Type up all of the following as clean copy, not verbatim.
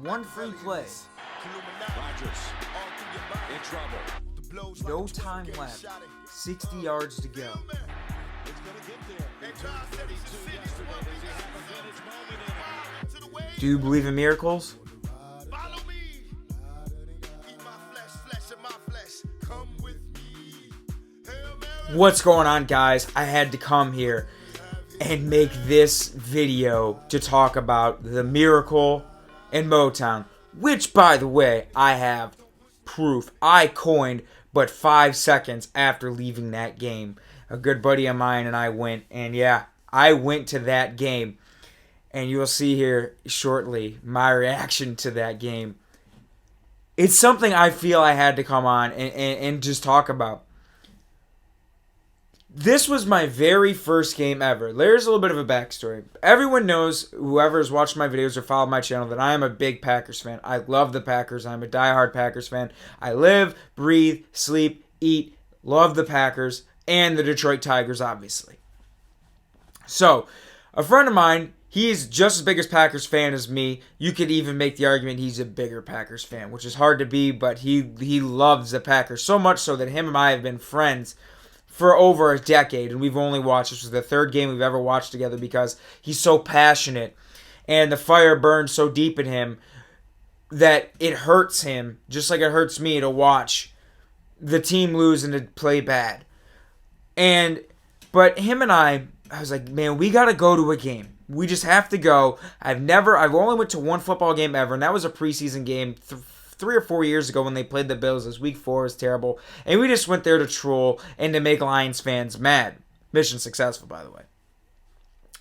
One free play. Rodgers in trouble. No time left. 60 yards to go. Do you believe in miracles? What's going on, guys? I had to come here and make this video to talk about the miracle in Motown, which, by the way, I have proof I coined but 5 seconds after leaving that game. A good buddy of mine and I went, and yeah, I went to that game, and you'll see here shortly my reaction to that game. It's something I feel I had to come on and just talk about. This was my very first game ever. There's a little bit of a backstory. Everyone knows, whoever has watched my videos or followed my channel, that I am a big Packers fan. I love the Packers. I'm a diehard Packers fan. I live, breathe, sleep, eat, love the Packers, and the Detroit Tigers, obviously. So, a friend of mine, he's just as big as Packers fan as me. You could even make the argument he's a bigger Packers fan, which is hard to be, but he loves the Packers so much so that him and I have been friends for over a decade, and we've only watched, this was the third game we've ever watched together because he's so passionate and the fire burns so deep in him that it hurts him just like it hurts me to watch the team lose and to play bad. But him and I was like, man, we gotta go to a game. We just have to go. I've only went to one football game ever, and that was a preseason game 3 or 4 years ago when they played the Bills. This week 4 was terrible. And we just went there to troll and to make Lions fans mad. Mission successful, by the way.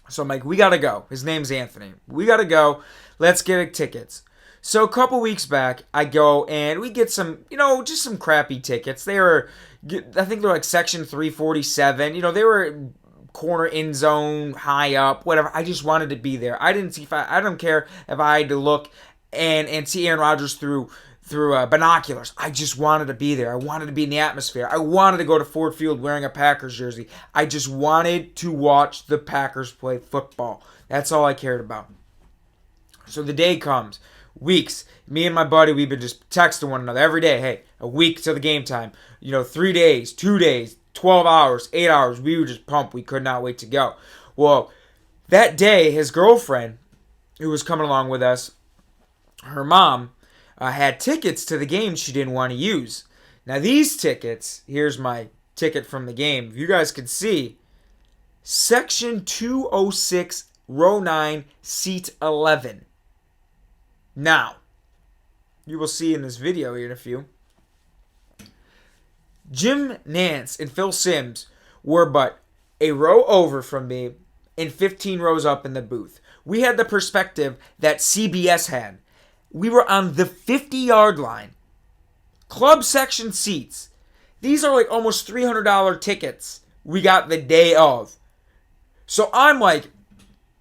So I'm like, we got to go. His name's Anthony. We got to go. Let's get tickets. So a couple weeks back, I go and we get some, just some crappy tickets. I think they're like section 347. They were corner end zone, high up, whatever. I just wanted to be there. I don't care if I had to look and see Aaron Rodgers through binoculars. I just wanted to be there. I wanted to be in the atmosphere. I wanted to go to Ford Field wearing a Packers jersey. I just wanted to watch the Packers play football. That's all I cared about. So the day comes. Weeks. Me and my buddy, we've been just texting one another every day. Hey, a week till the game time. 3 days, 2 days, 12 hours, 8 hours. We were just pumped. We could not wait to go. Well, that day, his girlfriend, who was coming along with us, her mom, had tickets to the game she didn't want to use. Now these tickets, here's my ticket from the game. If you guys could see, section 206, row 9, seat 11. Now, you will see in this video here in a few, Jim Nance and Phil Simms were but a row over from me and 15 rows up in the booth. We had the perspective that CBS had. We were on the 50-yard line. Club section seats. These are like almost $300 tickets we got the day of. So I'm like,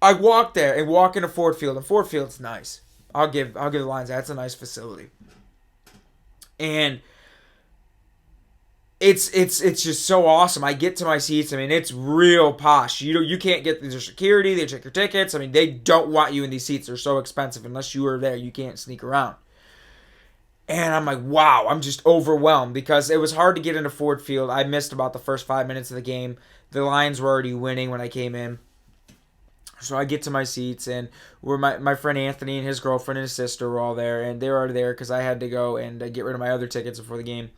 I walk there and walk into Ford Field, and Ford Field's nice. I'll give the Lions, that's a nice facility. And it's just so awesome. I get to my seats. I mean, it's real posh. You can't get their security. They check your tickets. I mean, they don't want you in these seats. They're so expensive. Unless you are there, you can't sneak around. And I'm like, wow, I'm just overwhelmed because it was hard to get into Ford Field. I missed about the first 5 minutes of the game. The Lions were already winning when I came in. So I get to my seats, and my friend Anthony and his girlfriend and his sister were all there, and they were already there because I had to go and get rid of my other tickets before the game.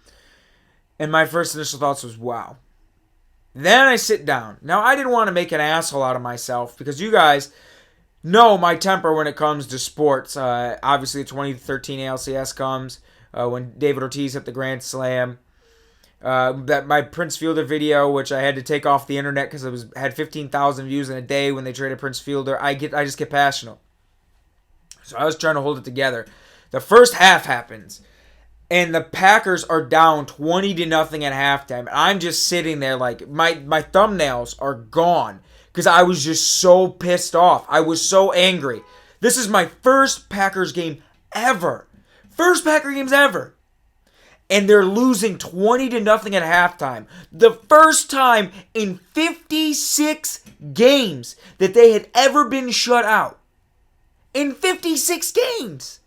And my first initial thoughts was, wow. Then I sit down. Now, I didn't want to make an asshole out of myself because you guys know my temper when it comes to sports. Obviously, the 2013 ALCS comes when David Ortiz hit the Grand Slam. That my Prince Fielder video, which I had to take off the internet because it had 15,000 views in a day when they traded Prince Fielder. I just get passionate. So I was trying to hold it together. The first half happens. And the Packers are down 20-0 at halftime. And I'm just sitting there like, my thumbnails are gone. Because I was just so pissed off. I was so angry. This is my first Packers game ever. First Packer games ever. And they're losing 20-0 at halftime. The first time in 56 games that they had ever been shut out. In 56 games.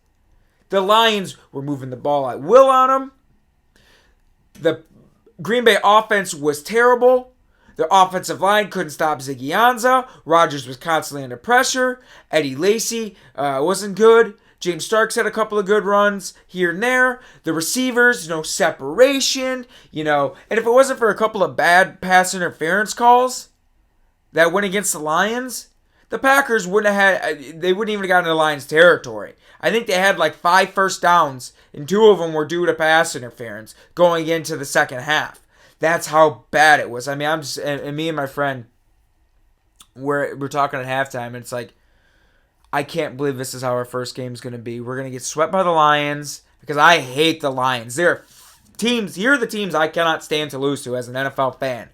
The Lions were moving the ball at will on them. The Green Bay offense was terrible. Their offensive line couldn't stop Ziggy Ansah. Rodgers was constantly under pressure. Eddie Lacy wasn't good. James Starks had a couple of good runs here and there. The receivers, no separation, and if it wasn't for a couple of bad pass interference calls that went against the Lions, the Packers wouldn't even have gotten into the Lions' territory. I think they had like 5 first downs, and 2 of them were due to pass interference going into the second half. That's how bad it was. I mean, and me and my friend, we're talking at halftime, and it's like, I can't believe this is how our first game is going to be. We're going to get swept by the Lions because I hate the Lions. Here are the teams I cannot stand to lose to as an NFL fan.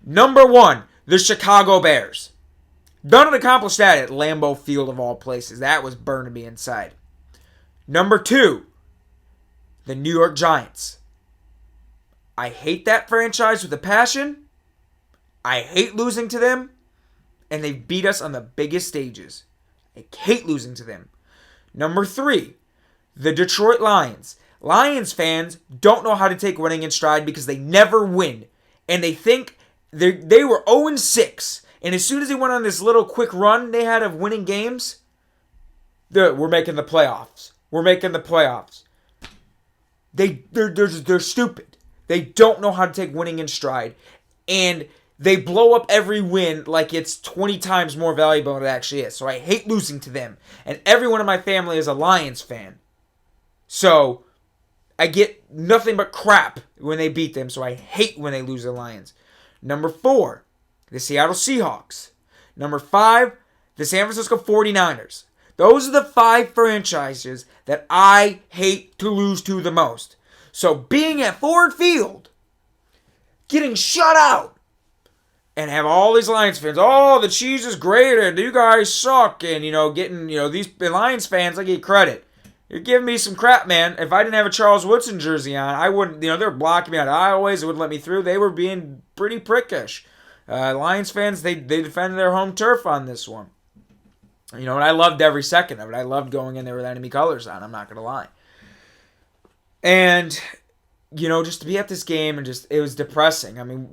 Number 1, the Chicago Bears. None accomplished that at Lambeau Field of all places. That was burning me inside. Number 2, the New York Giants. I hate that franchise with a passion. I hate losing to them. And they beat us on the biggest stages. I hate losing to them. Number 3, the Detroit Lions. Lions fans don't know how to take winning in stride because they never win. And they think they were 0-6. And as soon as they went on this little quick run they had of winning games, we're making the playoffs. We're making the playoffs. They're stupid. They don't know how to take winning in stride. And they blow up every win like it's 20 times more valuable than it actually is. So I hate losing to them. And everyone in my family is a Lions fan. So I get nothing but crap when they beat them. So I hate when they lose the Lions. Number 4, the Seattle Seahawks. Number 5, the San Francisco 49ers. Those are the 5 franchises that I hate to lose to the most. So being at Ford Field, getting shut out, and have all these Lions fans, oh, the cheese is great, and you guys suck, and, getting, these Lions fans, I get credit. You're giving me some crap, man. If I didn't have a Charles Woodson jersey on, I wouldn't, they were blocking me out of aisleways, they wouldn't let me through. They were being pretty prickish. Lions fans, they defended their home turf on this one. And I loved every second of it. I loved going in there with enemy colors on, I'm not going to lie. And just to be at this game and it was depressing. I mean,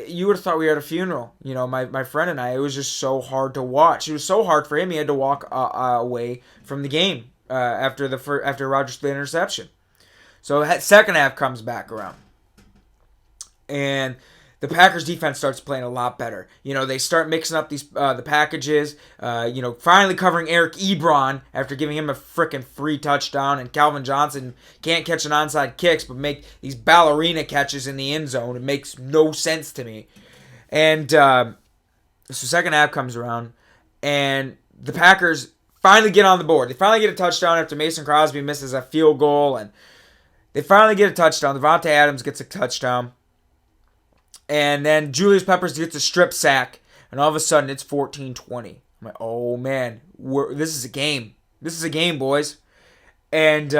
you would have thought we were at a funeral. My friend and I, it was just so hard to watch. It was so hard for him. He had to walk away from the game after Rodgers threw the interception. So second half comes back around. And the Packers defense starts playing a lot better. They start mixing up the packages. Finally covering Eric Ebron after giving him a freaking free touchdown. And Calvin Johnson can't catch an onside kicks, but make these ballerina catches in the end zone. It makes no sense to me. And so second half comes around, and the Packers finally get on the board. They finally get a touchdown after Mason Crosby misses a field goal, and they finally get a touchdown. Devontae Adams gets a touchdown. And then Julius Peppers gets a strip sack, and all of a sudden it's 14-20. I'm like, oh man, this is a game. This is a game, boys. And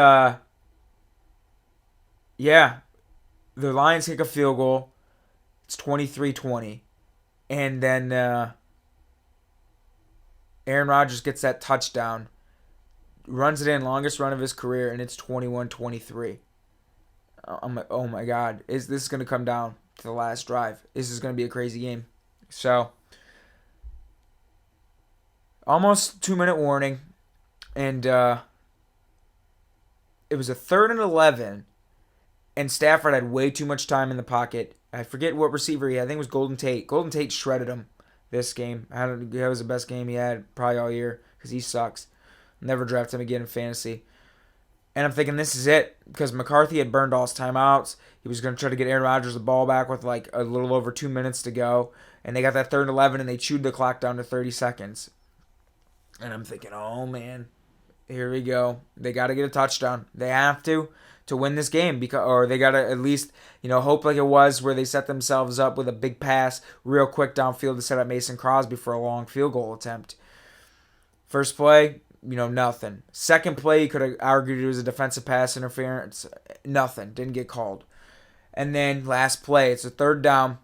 yeah, the Lions kick a field goal. It's 23-20. And then Aaron Rodgers gets that touchdown, runs it in, longest run of his career, and it's 21-23. I'm like, oh my God, this is going to come down to the last drive. This is going to be a crazy game. So, almost 2-minute warning, and it was a 3rd and 11, and Stafford had way too much time in the pocket. I forget what receiver he had. I think it was Golden Tate. Golden Tate shredded him this game. That was the best game he had probably all year because he sucks. Never draft him again in fantasy. And I'm thinking this is it because McCarthy had burned all his timeouts. He was going to try to get Aaron Rodgers the ball back with like a little over 2 minutes to go. And they got that 3rd and 11 and they chewed the clock down to 30 seconds. And I'm thinking, oh man, here we go. They got to get a touchdown. They have to win this game or they got to at least, hope like it was where they set themselves up with a big pass real quick downfield to set up Mason Crosby for a long field goal attempt. First play, nothing. Second play, you could have argued it was a defensive pass interference. Nothing. Didn't get called. And then last play, it's a 3rd down.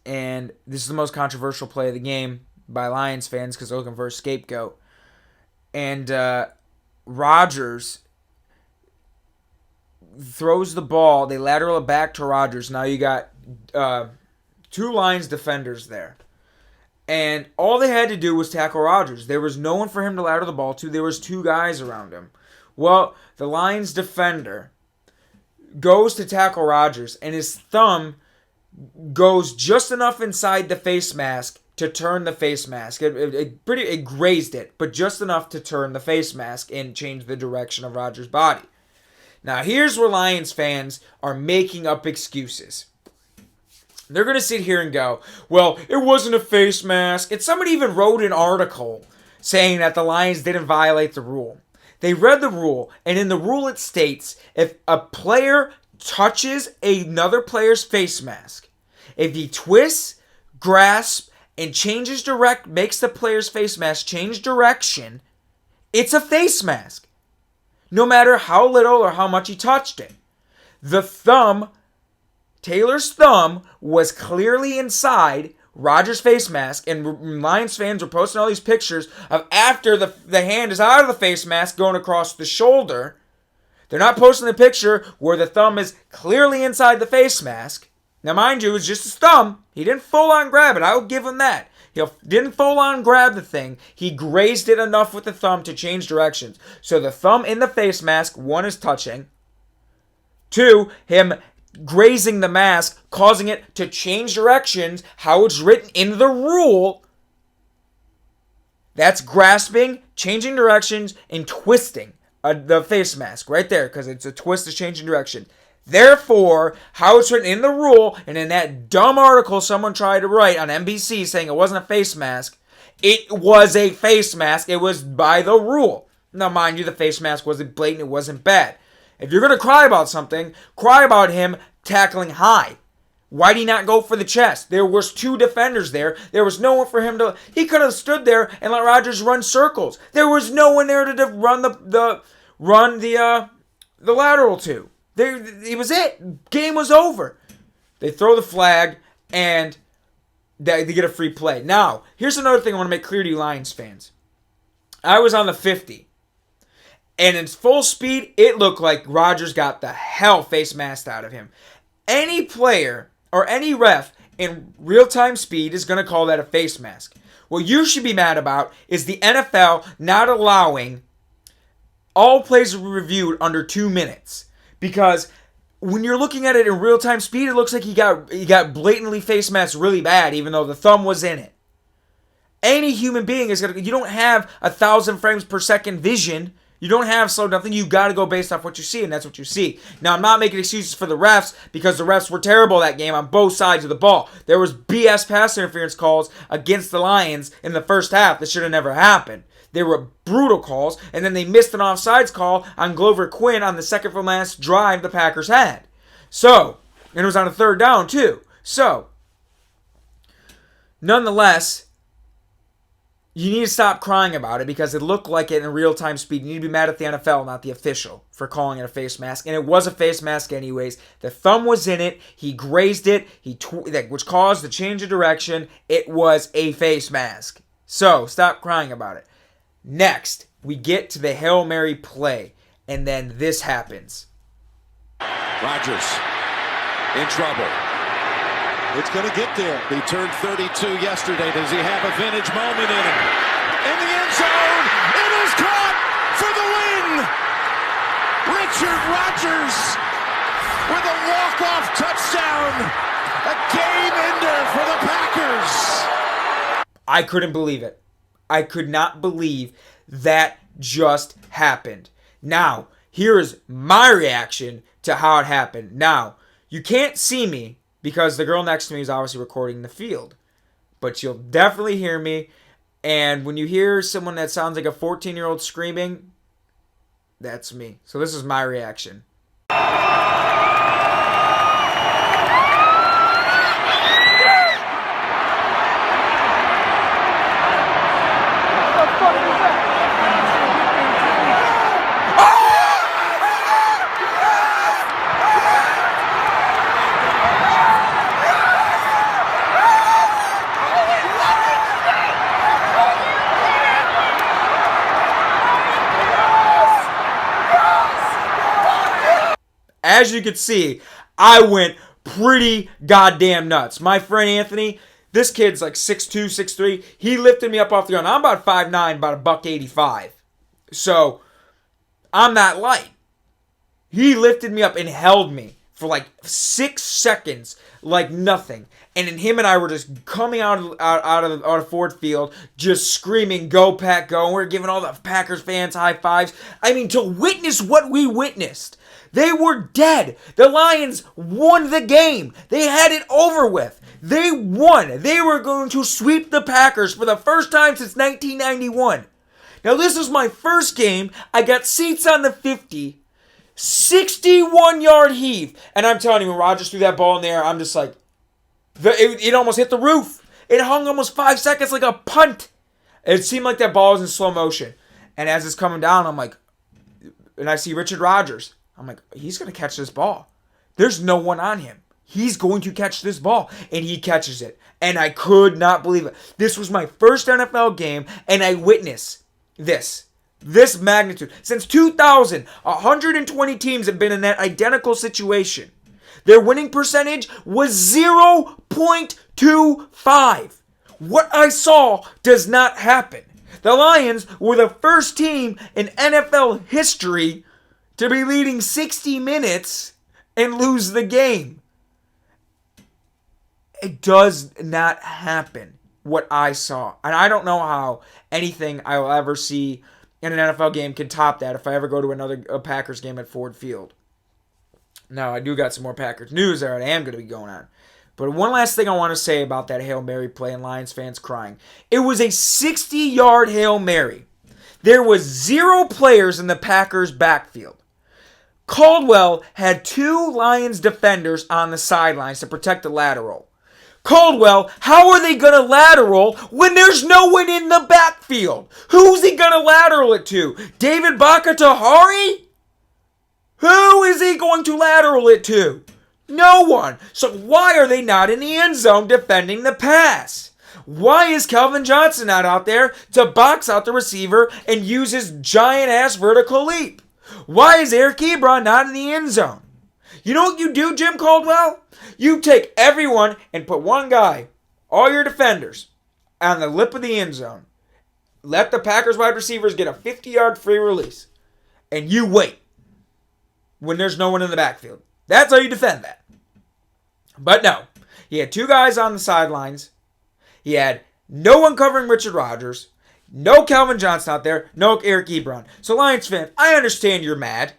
And this is the most controversial play of the game by Lions fans because they're looking for a scapegoat. And Rodgers throws the ball. They lateral it back to Rodgers. Now you got two Lions defenders there. And all they had to do was tackle Rodgers. There was no one for him to lateral the ball to. There was two guys around him. Well, the Lions defender goes to tackle Rodgers, and his thumb goes just enough inside the face mask to turn the face mask. It grazed it, but just enough to turn the face mask and change the direction of Rodgers' body. Now, here's where Lions fans are making up excuses. They're going to sit here and go, well, it wasn't a face mask. And somebody even wrote an article saying that the Lions didn't violate the rule. They read the rule, and in the rule it states, if a player touches another player's face mask, if he twists, grasps, and makes the player's face mask change direction, it's a face mask. No matter how little or how much he touched it. Taylor's thumb was clearly inside Rodgers' face mask, and Lions fans were posting all these pictures of after the hand is out of the face mask going across the shoulder. They're not posting the picture where the thumb is clearly inside the face mask. Now, mind you, it's just his thumb. He didn't full-on grab it. I'll give him that. He didn't full-on grab the thing. He grazed it enough with the thumb to change directions. So the thumb in the face mask, one, is touching. Two, him grazing the mask, causing it to change directions, how it's written in the rule. That's grasping, changing directions, and twisting the face mask right there, because it's a twist is changing direction. Therefore, how it's written in the rule, and in that dumb article someone tried to write on NBC saying it wasn't a face mask, it was a face mask. It was by the rule. Now, mind you, the face mask wasn't blatant. It wasn't bad. If you're going to cry about something, cry about him tackling high. Why did he not go for the chest? There was two defenders there. There was no one for him to... He could have stood there and let Rodgers run circles. There was no one there to run the lateral to. It was it. Game was over. They throw the flag and they get a free play. Now, here's another thing I want to make clear to you Lions fans. I was on the 50. And in full speed, it looked like Rodgers got the hell face masked out of him. Any player or any ref in real-time speed is going to call that a face mask. What you should be mad about is the NFL not allowing all plays to be reviewed under 2 minutes. Because when you're looking at it in real-time speed, it looks like he got blatantly face masked really bad, even though the thumb was in it. Any human being is going to... You don't have 1,000 frames per second vision. You don't have slow nothing. You got to go based off what you see, and that's what you see. Now, I'm not making excuses for the refs because the refs were terrible that game on both sides of the ball. There was BS pass interference calls against the Lions in the first half that should have never happened. They were brutal calls, and then they missed an offsides call on Glover Quinn on the second from last drive the Packers had. So, and it was on a third down too. So, nonetheless, you need to stop crying about it because it looked like it in real-time speed. You need to be mad at the NFL, not the official, for calling it a face mask. And it was a face mask anyways. The thumb was in it. He grazed it, which caused the change of direction. It was a face mask. So, stop crying about it. Next, we get to the Hail Mary play. And then this happens. Rodgers in trouble. It's going to get there. He turned 32 yesterday. Does he have a vintage moment in him? In the end zone. It is caught for the win. Richard Rodgers with a walk-off touchdown. A game ender for the Packers. I couldn't believe it. I could not believe that just happened. Now, here is my reaction to how it happened. Now, you can't see me because the girl next to me is obviously recording the field. But you'll definitely hear me. And when you hear someone that sounds like a 14-year-old screaming, that's me. So this is my reaction. as you can see, I went pretty goddamn nuts. My friend Anthony, this kid's like 6'2", 6'3". He lifted me up off the ground. I'm about 5'9", about $185. So, I'm not light. He lifted me up and held me for like 6 seconds like nothing. And then him and I were just coming out of Ford Field, just screaming, "Go Pack, go!" And we're giving all the Packers fans high fives. I mean, to witness what we witnessed. They were dead. The Lions won the game. They had it over with. They won. They were going to sweep the Packers for the first time since 1991. Now, this was my first game. I got seats on the 50. 61-yard heave. And I'm telling you, when Rodgers threw that ball in there, I'm just like, it almost hit the roof. It hung almost 5 seconds like a punt. It seemed like that ball was in slow motion. And as it's coming down, I'm like, and I see Richard Rodgers. I'm like, he's going to catch this ball. There's no one on him. He's going to catch this ball. And he catches it. And I could not believe it. This was my first NFL game, and I witnessed this magnitude. Since 2000, 120 teams have been in that identical situation. Their winning percentage was 0.25. What I saw does not happen. The Lions were the first team in NFL history to be leading 60 minutes and lose the game. It does not happen, what I saw. And I don't know how anything I will ever see in an NFL game can top that if I ever go to another Packers game at Ford Field. Now, I do got some more Packers news that I am going to be going on. But one last thing I want to say about that Hail Mary play and Lions fans crying. It was a 60-yard Hail Mary. There was 0 players in the Packers' backfield. Caldwell had 2 Lions defenders on the sidelines to protect the lateral. Caldwell, how are they going to lateral when there's no one in the backfield? Who's he going to lateral it to? David Bakatahari? Who is he going to lateral it to? No one. So why are they not in the end zone defending the pass? Why is Calvin Johnson not out there to box out the receiver and use his giant-ass vertical leap? Why is Eric Ebron not in the end zone? You know what you do, Jim Caldwell? You take everyone and put one guy, all your defenders, on the lip of the end zone. Let the Packers wide receivers get a 50-yard free release. And you wait when there's no one in the backfield. That's how you defend that. But no. He had 2 guys on the sidelines. He had no one covering Richard Rodgers. No Calvin Johnson out there. No Eric Ebron. So Lions fan, I understand you're mad.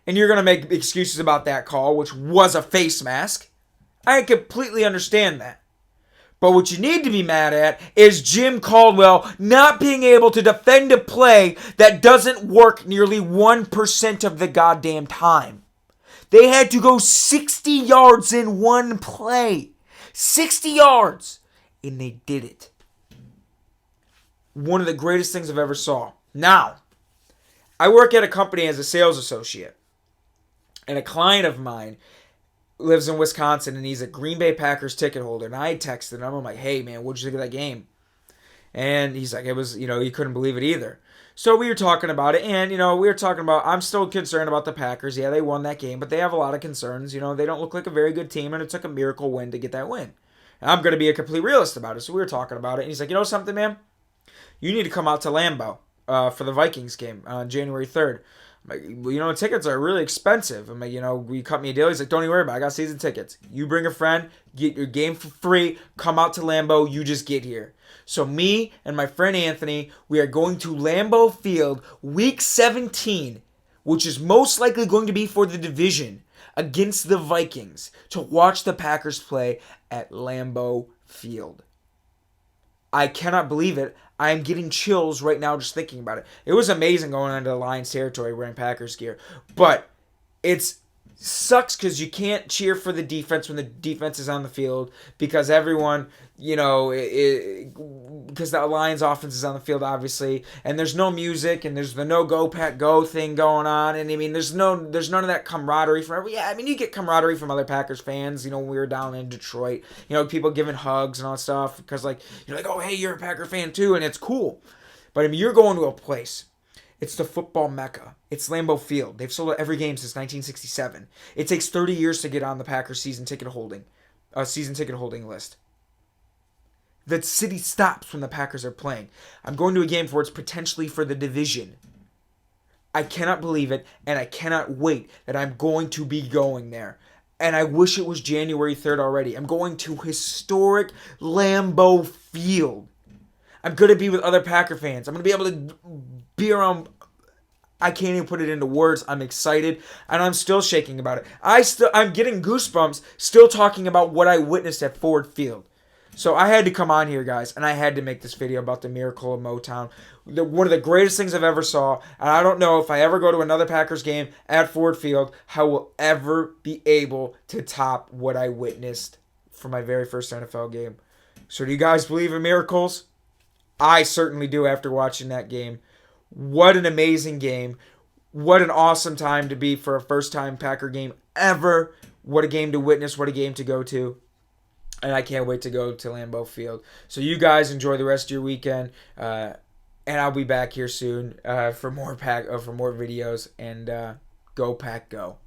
And you're going to make excuses about that call, which was a face mask. I completely understand that. But what you need to be mad at is Jim Caldwell not being able to defend a play that doesn't work nearly 1% of the goddamn time. They had to go 60 yards in one play. 60 yards. And they did it. One of the greatest things I've ever saw. Now, I work at a company as a sales associate. And a client of mine lives in Wisconsin, and he's a Green Bay Packers ticket holder. And I texted him. I'm like, hey, man, what'd you think of that game? And he's like, it was, he couldn't believe it either. So we were talking about it, and, we were talking about, I'm still concerned about the Packers. Yeah, they won that game, but they have a lot of concerns. They don't look like a very good team, and it took a miracle win to get that win. And I'm going to be a complete realist about it. So we were talking about it, and he's like, you know something, man? You need to come out to Lambeau for the Vikings game on January 3rd. I'm like, tickets are really expensive. I'm like, we cut me a deal. He's like, don't even worry about it. I got season tickets. You bring a friend, get your game for free, come out to Lambeau, you just get here. So me and my friend Anthony, we are going to Lambeau Field week 17, which is most likely going to be for the division, against the Vikings, to watch the Packers play at Lambeau Field. I cannot believe it. I'm getting chills right now just thinking about it. It was amazing going into the Lions territory wearing Packers gear. But it sucks because you can't cheer for the defense when the defense is on the field because everyone, because the Lions offense is on the field, obviously. And there's no music and there's the no go Pack go thing going on. And there's none of that camaraderie from you get camaraderie from other Packers fans, when we were down in Detroit, people giving hugs and all that stuff because you're like, oh, hey, you're a Packer fan too. And it's cool. But you're going to a place It's the football mecca. It's Lambeau Field. They've sold out every game since 1967. It takes 30 years to get on the Packers season ticket holding list. The city stops when the Packers are playing. I'm going to a game where it's potentially for the division. I cannot believe it, and I cannot wait that I'm going to be going there. And I wish it was January 3rd already. I'm going to historic Lambeau Field. I'm going to be with other Packer fans. I'm going to be able to be around. I can't even put it into words. I'm excited, and I'm still shaking about it. I'm getting goosebumps still talking about what I witnessed at Ford Field. So I had to come on here, guys, and I had to make this video about the miracle of Motown. One of the greatest things I've ever saw, and I don't know if I ever go to another Packers game at Ford Field, how we'll ever be able to top what I witnessed for my very first NFL game. So do you guys believe in miracles? I certainly do after watching that game. What an amazing game. What an awesome time to be for a first-time Packer game ever. What a game to witness. What a game to go to. And I can't wait to go to Lambeau Field. So you guys enjoy the rest of your weekend. And I'll be back here soon for more videos. And go Pack Go.